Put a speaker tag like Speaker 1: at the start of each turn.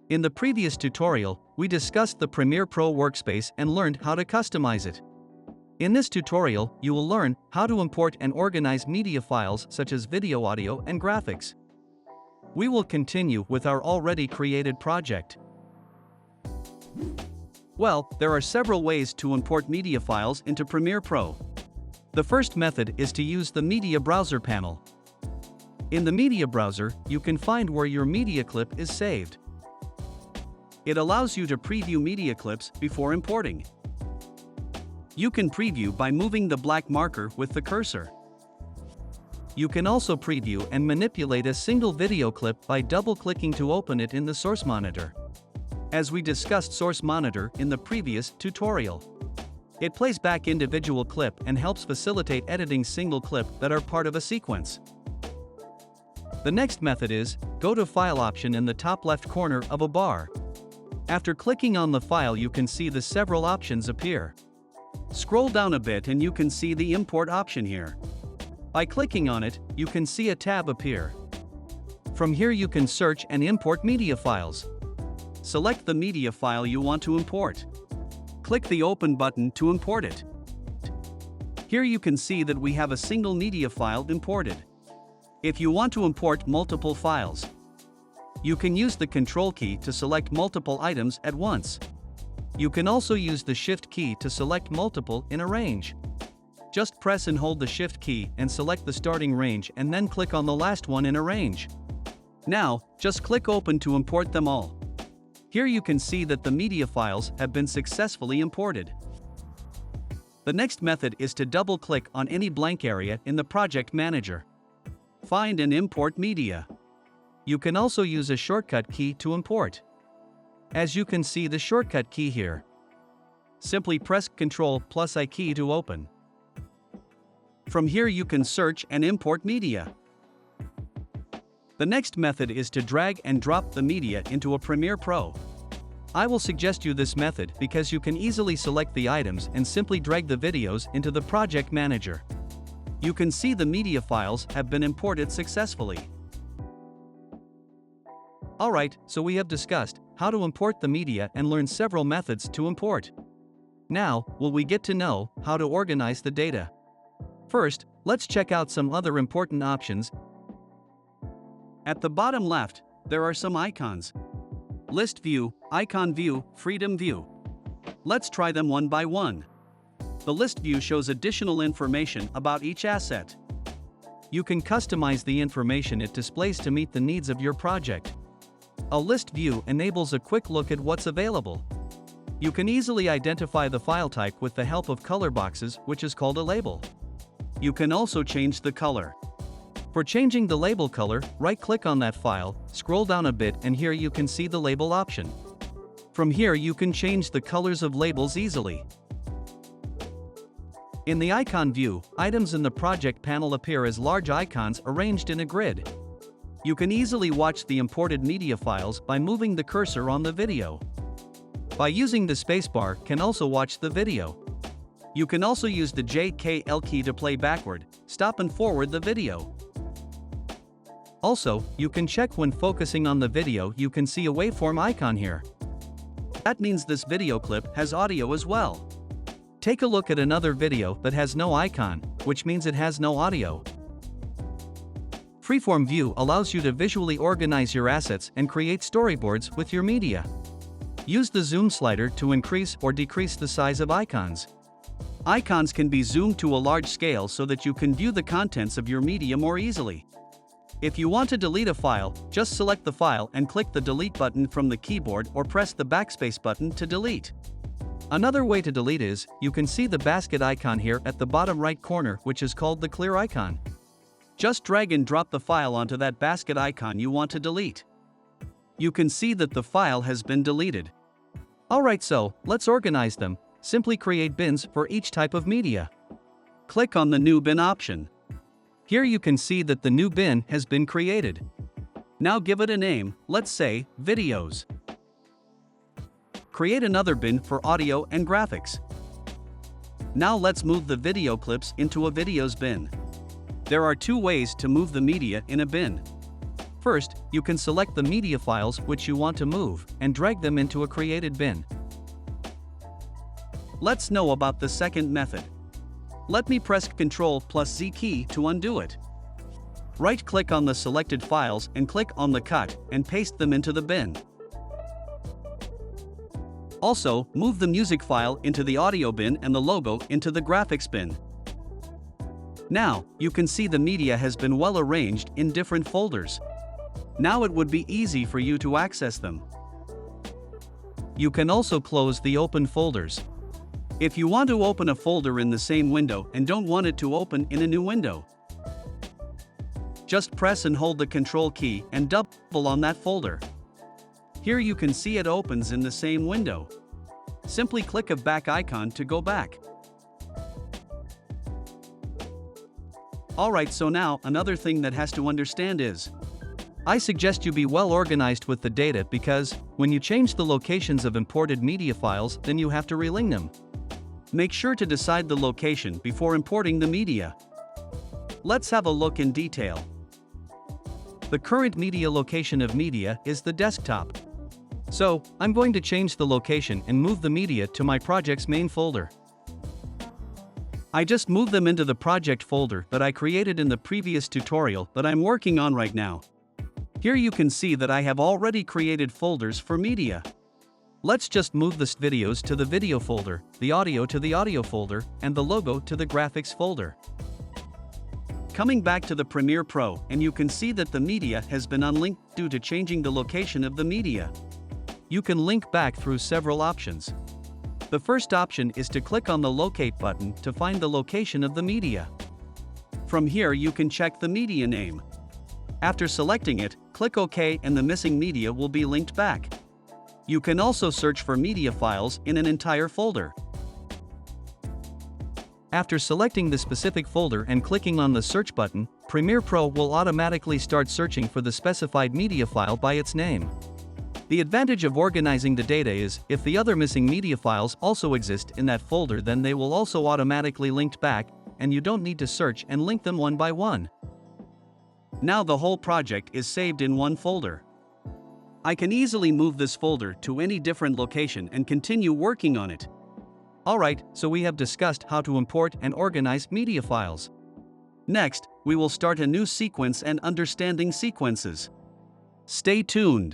Speaker 1: In the previous tutorial, we discussed the Premiere Pro workspace and learned how to customize it. In this tutorial, you will learn how to import and organize media files such as video, audio, and graphics. We will continue with our already created project. Well, there are several ways to import media files into Premiere Pro. The first method is to use the Media Browser panel. In the Media Browser, you can find where your media clip is saved. It allows you to preview media clips before importing. You can preview by moving the black marker with the cursor. You can also preview and manipulate a single video clip by double-clicking to open it in the Source Monitor. As we discussed Source Monitor in the previous tutorial, it plays back individual clip and helps facilitate editing single clip that are part of a sequence. The next method is, go to File option in the top left corner of a bar. After clicking on the file, you can see the several options appear. Scroll down a bit and you can see the Import option here. By clicking on it, you can see a tab appear. From here you can search and import media files. Select the media file you want to import. Click the Open button to import it. Here you can see that we have a single media file imported. If you want to import multiple files, you can use the Control key to select multiple items at once. You can also use the Shift key to select multiple in a range. Just press and hold the Shift key and select the starting range and then click on the last one in a range. Now, just click Open to import them all. Here you can see that the media files have been successfully imported. The next method is to double-click on any blank area in the Project Manager. Find and import media. You can also use a shortcut key to import. As you can see the shortcut key here. Simply press Ctrl+I key to open. From here you can search and import media. The next method is to drag and drop the media into a Premiere Pro. I will suggest you this method because you can easily select the items and simply drag the videos into the Project Manager. You can see the media files have been imported successfully. Alright, so we have discussed how to import the media and learn several methods to import. Now, will we get to know how to organize the data? First, let's check out some other important options. At the bottom left, there are some icons. List View, Icon View, Freedom View. Let's try them one by one. The List View shows additional information about each asset. You can customize the information it displays to meet the needs of your project. A list view enables a quick look at what's available. You can easily identify the file type with the help of color boxes, which is called a label. You can also change the color. For changing the label color, right-click on that file, scroll down a bit and here you can see the label option. From here you can change the colors of labels easily. In the icon view, items in the project panel appear as large icons arranged in a grid. You can easily watch the imported media files by moving the cursor on the video. By using the spacebar, can also watch the video. You can also use the JKL key to play backward, stop and forward the video. Also, you can check when focusing on the video. You can see a waveform icon here. That means this video clip has audio as well. Take a look at another video that has no icon, which means it has no audio. Freeform View allows you to visually organize your assets and create storyboards with your media. Use the zoom slider to increase or decrease the size of icons. Icons can be zoomed to a large scale so that you can view the contents of your media more easily. If you want to delete a file, just select the file and click the delete button from the keyboard or press the backspace button to delete. Another way to delete is, you can see the basket icon here at the bottom right corner, which is called the clear icon. Just drag and drop the file onto that basket icon you want to delete. You can see that the file has been deleted. Alright, so let's organize them. Simply create bins for each type of media. Click on the New Bin option. Here you can see that the new bin has been created. Now give it a name, let's say, Videos. Create another bin for audio and graphics. Now let's move the video clips into a Videos bin. There are two ways to move the media in a bin. First, you can select the media files which you want to move and drag them into a created bin. Let's know about the second method. Let me press Ctrl+Z key to undo it. Right-click on the selected files and click on the cut and paste them into the bin. Also, move the music file into the audio bin and the logo into the graphics bin. Now, you can see the media has been well arranged in different folders. Now it would be easy for you to access them. You can also close the open folders. If you want to open a folder in the same window and don't want it to open in a new window, just press and hold the Control key and double on that folder. Here you can see it opens in the same window. Simply click a back icon to go back. Alright, so now another thing that has to understand is, I suggest you be well organized with the data because, when you change the locations of imported media files, then you have to relink them. Make sure to decide the location before importing the media. Let's have a look in detail. The current media location of media is the desktop. So, I'm going to change the location and move the media to my project's main folder. I just moved them into the project folder that I created in the previous tutorial that I'm working on right now. Here you can see that I have already created folders for media. Let's just move the videos to the video folder, the audio to the audio folder, and the logo to the graphics folder. Coming back to the Premiere Pro, and you can see that the media has been unlinked due to changing the location of the media. You can link back through several options. The first option is to click on the Locate button to find the location of the media. From here you can check the media name. After selecting it, click OK and the missing media will be linked back. You can also search for media files in an entire folder. After selecting the specific folder and clicking on the search button, Premiere Pro will automatically start searching for the specified media file by its name. The advantage of organizing the data is, if the other missing media files also exist in that folder, then they will also automatically linked back, and you don't need to search and link them one by one. Now the whole project is saved in one folder. I can easily move this folder to any different location and continue working on it. Alright, so we have discussed how to import and organize media files. Next, we will start a new sequence and understanding sequences. Stay tuned.